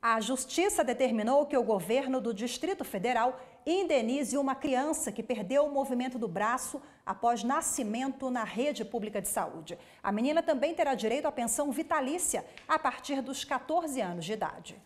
A Justiça determinou que o governo do Distrito Federal indenize uma criança que perdeu o movimento do braço após nascimento na rede pública de saúde. A menina também terá direito à pensão vitalícia a partir dos 14 anos de idade.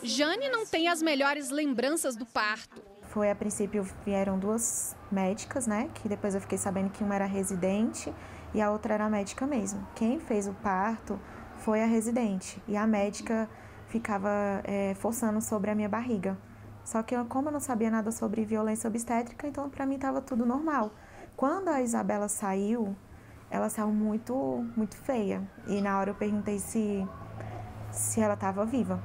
Jane não tem as melhores lembranças do parto. A princípio vieram duas médicas, né? Que depois eu fiquei sabendo que uma era residente e a outra era médica mesmo. Quem fez o parto foi a residente e a médica ficava forçando sobre a minha barriga. Só que como eu não sabia nada sobre violência obstétrica, então para mim estava tudo normal. Quando a Isabela saiu, ela saiu muito feia. E na hora eu perguntei se ela estava viva.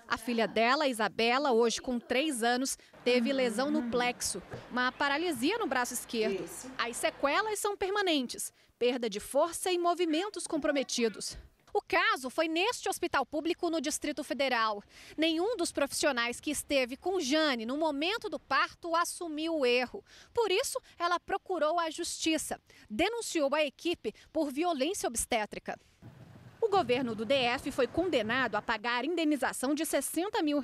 A filha dela, Isabela, hoje com 3 anos, teve lesão no plexo, uma paralisia no braço esquerdo. As sequelas são permanentes, perda de força e movimentos comprometidos. O caso foi neste hospital público no Distrito Federal. Nenhum dos profissionais que esteve com Jane no momento do parto assumiu o erro. Por isso, ela procurou a justiça. Denunciou a equipe por violência obstétrica. O governo do DF foi condenado a pagar indenização de R$60 mil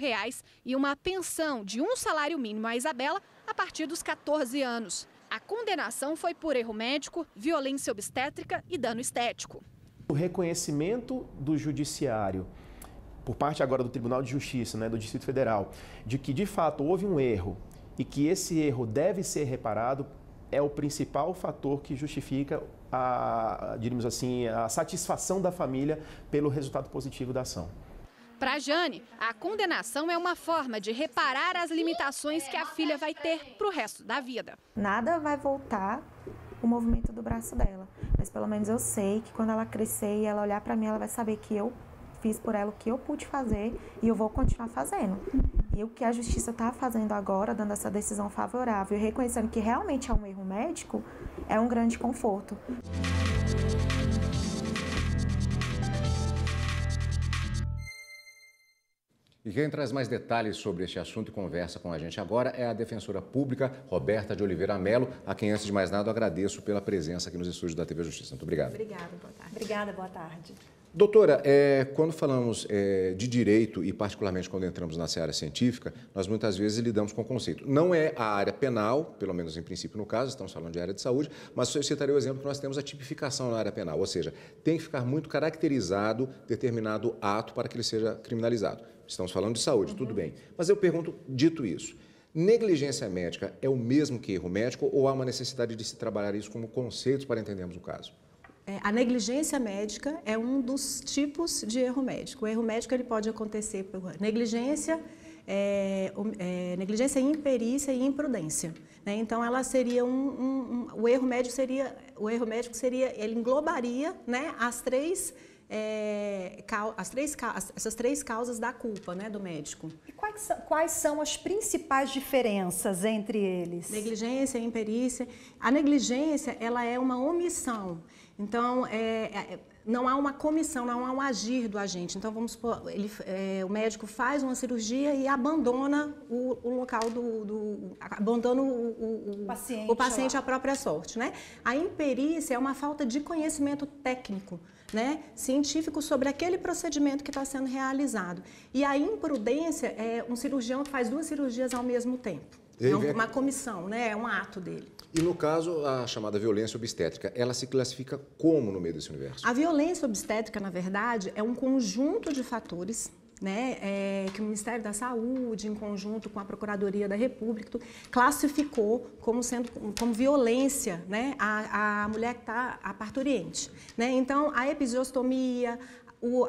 e uma pensão de um salário mínimo à Isabela a partir dos 14 anos. A condenação foi por erro médico, violência obstétrica e dano estético. O reconhecimento do judiciário, por parte agora do Tribunal de Justiça, né, do Distrito Federal, de que de fato houve um erro e que esse erro deve ser reparado, é o principal fator que justifica diríamos assim, a satisfação da família pelo resultado positivo da ação. Para Jane, a condenação é uma forma de reparar as limitações que a filha vai ter para o resto da vida. Nada vai voltar o movimento do braço dela, mas pelo menos eu sei que quando ela crescer e ela olhar para mim, ela vai saber que eu fiz por ela o que eu pude fazer e eu vou continuar fazendo. E o que a justiça está fazendo agora, dando essa decisão favorável e reconhecendo que realmente é um erro médico, é um grande conforto. E quem traz mais detalhes sobre este assunto e conversa com a gente agora é a defensora pública Roberta de Oliveira Melo, a quem, antes de mais nada, eu agradeço pela presença aqui nos estúdios da TV Justiça. Muito obrigado. Obrigada, boa tarde. Obrigada, boa tarde. Doutora, quando falamos de direito e particularmente quando entramos na seara científica, nós muitas vezes lidamos com o conceito. Não é a área penal, pelo menos em princípio no caso, estamos falando de área de saúde, mas eu citaria o exemplo que nós temos a tipificação na área penal, ou seja, tem que ficar muito caracterizado determinado ato para que ele seja criminalizado. Estamos falando de saúde, tudo bem. Mas eu pergunto, dito isso, negligência médica é o mesmo que erro médico ou há uma necessidade de se trabalhar isso como conceitos para entendermos o caso? A negligência médica é um dos tipos de erro médico. O erro médico ele pode acontecer por negligência, negligência, imperícia e imprudência, né? Então, ela seria o erro médico seria, ele englobaria, né, essas três causas da culpa, né, do médico. E quais são as principais diferenças entre eles? Negligência, imperícia. A negligência, ela é uma omissão. Então, não há uma comissão, não há um agir do agente. Então, vamos supor, o médico faz uma cirurgia e abandona o local abandona o paciente à própria sorte, né? A imperícia é uma falta de conhecimento técnico, né, científico sobre aquele procedimento que está sendo realizado. E a imprudência é um cirurgião que faz 2 cirurgias ao mesmo tempo. É uma comissão, né? É um ato dele. E no caso, a chamada violência obstétrica, ela se classifica como no meio desse universo? A violência obstétrica, na verdade, é um conjunto de fatores, né, que o Ministério da Saúde, em conjunto com a Procuradoria da República, classificou como violência, né, a mulher que está a parturiente, né? Então, a episiotomia,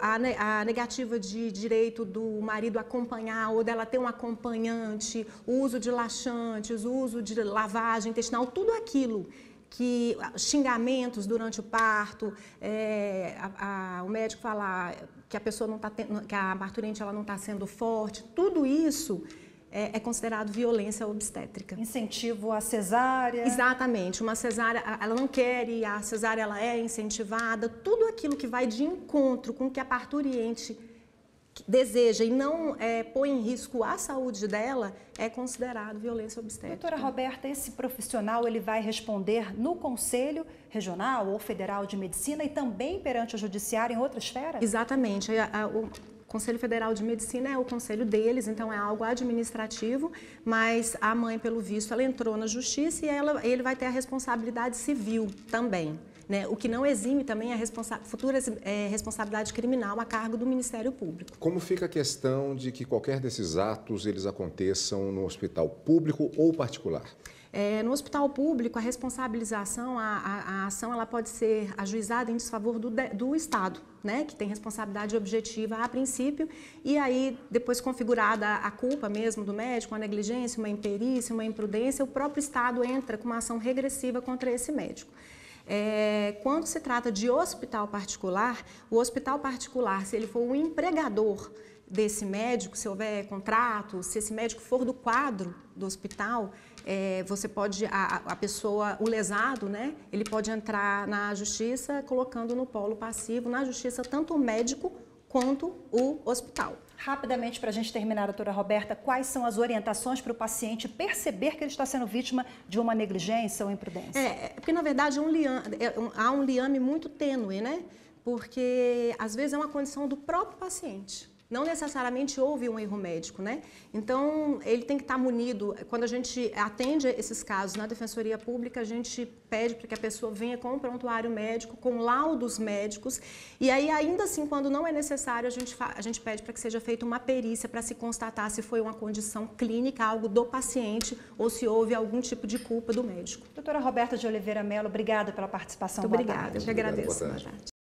a negativa de direito do marido acompanhar ou dela ter um acompanhante, o uso de laxantes, o uso de lavagem intestinal, tudo aquilo que xingamentos durante o parto, o médico falar que a pessoa não está que a parturiente ela não está sendo forte, tudo isso é considerado violência obstétrica. Incentivo à cesárea. Exatamente, uma cesárea, ela não quer ir, a cesárea ela é incentivada, tudo aquilo que vai de encontro com o que a parturiente deseja e não põe em risco a saúde dela, é considerado violência obstétrica. Doutora Roberta, esse profissional ele vai responder no Conselho Regional ou Federal de Medicina e também perante o Judiciário em outra esfera? Exatamente. Conselho Federal de Medicina é o conselho deles, então é algo administrativo, mas a mãe, pelo visto, ela entrou na justiça e ele vai ter a responsabilidade civil também, né? O que não exime também a futura responsabilidade criminal a cargo do Ministério Público. Como fica a questão de que qualquer desses atos eles aconteçam no hospital público ou particular? No hospital público, a responsabilização, a ação ela pode ser ajuizada em desfavor do Estado, né, que tem responsabilidade objetiva a princípio, e aí, depois configurada a culpa mesmo do médico, uma negligência, uma imperícia, uma imprudência, o próprio Estado entra com uma ação regressiva contra esse médico. Quando se trata de hospital particular, o hospital particular, se ele for o empregador desse médico, se houver contrato, se esse médico for do quadro do hospital, você pode, a pessoa, o lesado, né, ele pode entrar na justiça colocando no polo passivo, na justiça, tanto o médico quanto o hospital. Rapidamente, para a gente terminar, doutora Roberta, quais são as orientações para o paciente perceber que ele está sendo vítima de uma negligência ou imprudência? Porque, na verdade, há um liame muito tênue, né? Porque, às vezes, é uma condição do próprio paciente. Não necessariamente houve um erro médico, né? Então, ele tem que estar munido. Quando a gente atende esses casos na Defensoria Pública, a gente pede para que a pessoa venha com um prontuário médico, com laudos médicos. E aí, ainda assim, quando não é necessário, a gente pede para que seja feita uma perícia para se constatar se foi uma condição clínica, algo do paciente, ou se houve algum tipo de culpa do médico. Doutora Roberta de Oliveira Mello, obrigada pela participação. Muito obrigada, eu que agradeço. Boa tarde.